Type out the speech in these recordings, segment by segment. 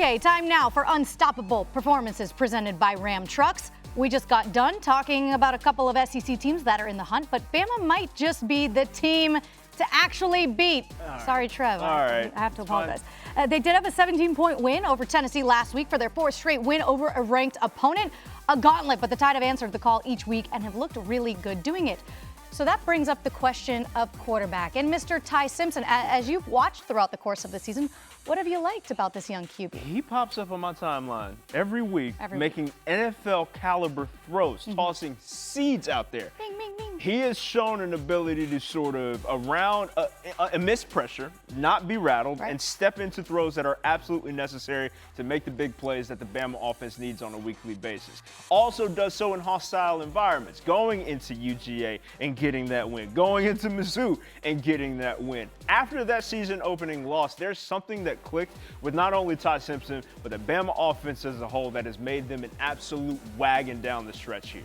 Okay, time now for Unstoppable Performances presented by Ram Trucks. We just got done talking about a couple of SEC teams that are in the hunt, but Bama might just be the team to actually beat. Sorry, Trev. I have to apologize. They did have a 17-point win over Tennessee last week for their fourth straight win over a ranked opponent. A gauntlet, but the Tide have answered the call each week and have looked really good doing it. So that brings up the question of quarterback. And Mr. Ty Simpson, as you've watched throughout the course of the season, what have you liked about this young QB? He pops up on my timeline every week, making NFL caliber throws, tossing seeds out there. Bing, bing, bing. He has shown an ability to sort of amidst pressure, not be rattled, and step into throws that are absolutely necessary to make the big plays that the Bama offense needs on a weekly basis. Also does so in hostile environments, going into UGA and getting that win, going into Mizzou and getting that win. After that season opening loss, there's something that clicked with not only Ty Simpson, but the Bama offense as a whole that has made them an absolute wagon down the stretch here.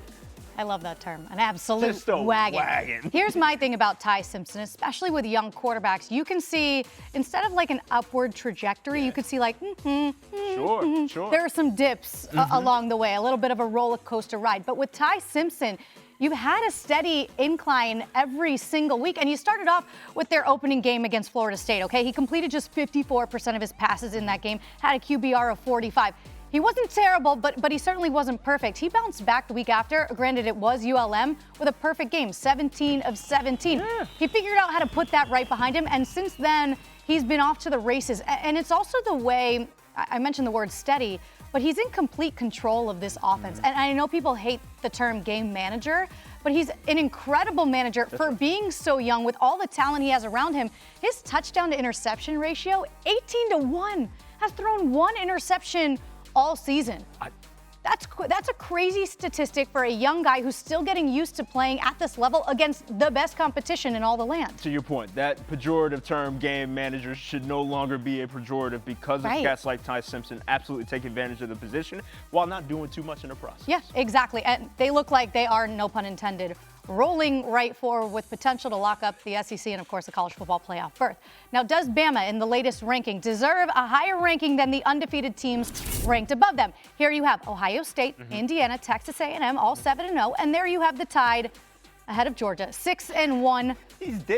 I love that term, an absolute wagon. Here's my thing about Ty Simpson, especially with young quarterbacks. You can see, instead of like an upward trajectory, you could see like, sure. There are some dips along the way, a little bit of a roller coaster ride. But with Ty Simpson, you've had a steady incline every single week, and you started off with their opening game against Florida State, okay? He completed just 54% of his passes in that game, had a QBR of 45. He wasn't terrible, but he certainly wasn't perfect. He bounced back the week after. Granted, it was ULM with a perfect game, 17 of 17. Yeah. He figured out how to put that right behind him, and since then, he's been off to the races. And it's also the way, I mentioned the word steady, but he's in complete control of this offense. And I know people hate the term game manager, but he's an incredible manager for being so young with all the talent he has around him. His touchdown to interception ratio, 18-1, has thrown one interception all season. That's a crazy statistic for a young guy who's still getting used to playing at this level against the best competition in all the land. To your point, that pejorative term, game manager, should no longer be a pejorative because of cats like Ty Simpson absolutely take advantage of the position while not doing too much in the process. Yeah, exactly. And they look like they are, no pun intended, rolling right forward with potential to lock up the SEC and, of course, the college football playoff berth. Now, does Bama, in the latest ranking, deserve a higher ranking than the undefeated teams ranked above them? Here you have Ohio State, Indiana, Texas A&M, all 7-0, and there you have the Tide ahead of Georgia, 6-1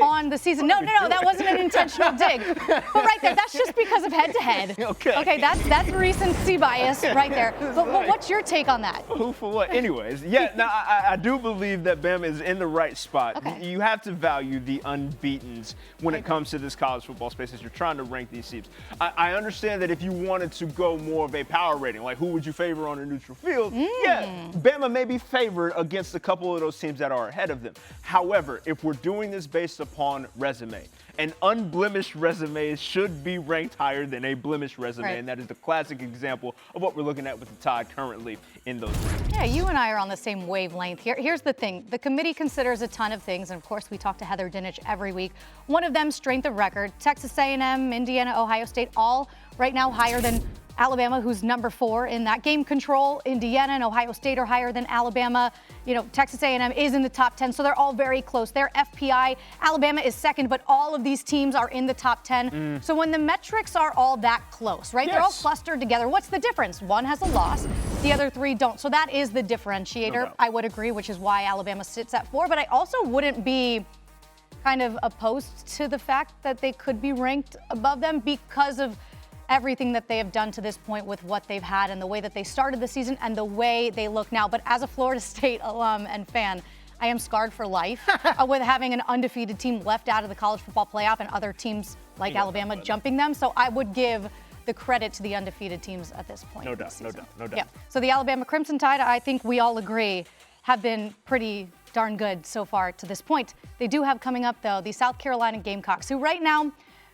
on the season. No, that wasn't an intentional dig. But right there, that's just because of head-to-head. Okay, that's recency bias right there. But what's your take on that? Who for what? Anyways, now I do believe that Bama is in the right spot. Okay. You have to value the unbeatens when it comes to this college football space as you're trying to rank these teams. I understand that if you wanted to go more of a power rating, like who would you favor on a neutral field, Bama may be favored against a couple of those teams that are ahead of them. However, if we're doing this based upon resume, an unblemished resume should be ranked higher than a blemished resume, and that is the classic example of what we're looking at with the Tide currently in those rankings. Yeah, you and I are on the same wavelength here. Here's the thing. The committee considers a ton of things, and of course, we talk to Heather Dinich every week. One of them, strength of record. Texas A&M, Indiana, Ohio State, all right now higher than Alabama, who's number 4 in that. Game control, Indiana and Ohio State are higher than Alabama. You know, Texas A&M is in the top 10, so they're all very close. They're FPI. Alabama is second, but all of these teams are in the top 10. So when the metrics are all that close, right? They're all clustered together. What's the difference? One has a loss, the other 3 don't. So that is the differentiator, I would agree, which is why Alabama sits at 4. But I also wouldn't be kind of opposed to the fact that they could be ranked above them because of everything that they have done to this point with what they've had and the way that they started the season and the way they look now. But as a Florida State alum and fan, I am scarred for life with having an undefeated team left out of the college football playoff and other teams like Alabama jumping them. So I would give the credit to the undefeated teams at this point. No doubt. Yeah. So the Alabama Crimson Tide, I think we all agree, have been pretty darn good so far to this point. They do have coming up, though, the South Carolina Gamecocks, who right now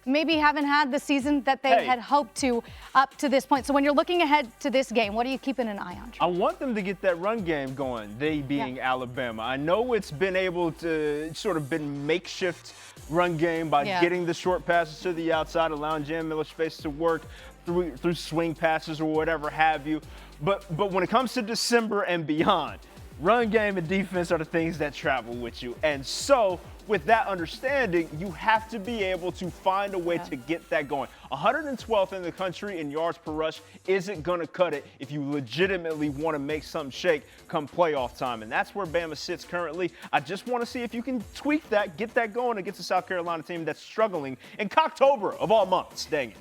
maybe haven't had the season that they had hoped to up to this point. So when you're looking ahead to this game, what are you keeping an eye on? I want them to get that run game going, they being Alabama. I know it's been able to sort of been makeshift run game by getting the short passes to the outside, allowing Jam Miller space to work through swing passes or whatever have you. But when it comes to December and beyond, run game and defense are the things that travel with you. And so with that understanding, you have to be able to find a way to get that going. 112th in the country in yards per rush isn't going to cut it if you legitimately want to make something shake come playoff time. And that's where Bama sits currently. I just want to see if you can tweak that, get that going against a South Carolina team that's struggling in Cocktober of all months. Dang it.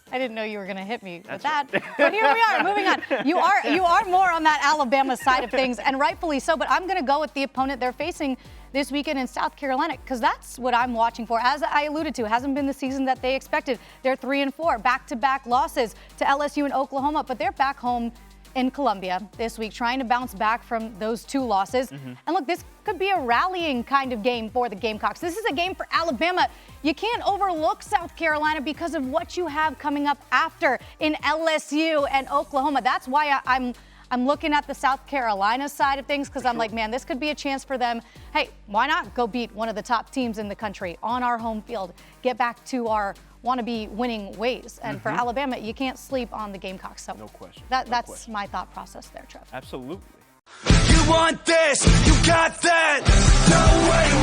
I didn't know you were going to hit me with that. But here we are, moving on. You are more on that Alabama side of things, and rightfully so. But I'm going to go with the opponent they're facing this weekend in South Carolina, because that's what I'm watching for. As I alluded to, it hasn't been the season that they expected. They're 3-4, back-to-back losses to LSU and Oklahoma, but they're back home in Columbia this week, trying to bounce back from those 2 losses. And look, this could be a rallying kind of game for the Gamecocks. This is a game for Alabama. You can't overlook South Carolina because of what you have coming up after in LSU and Oklahoma. That's why I'm looking at the South Carolina side of things, because I'm like, man, this could be a chance for them. Hey, why not go beat one of the top teams in the country on our home field, get back to our want-to-be winning ways. And for Alabama, you can't sleep on the Gamecocks. So no question. That's my thought process there, Trev. Absolutely. You want this, you got that. No way.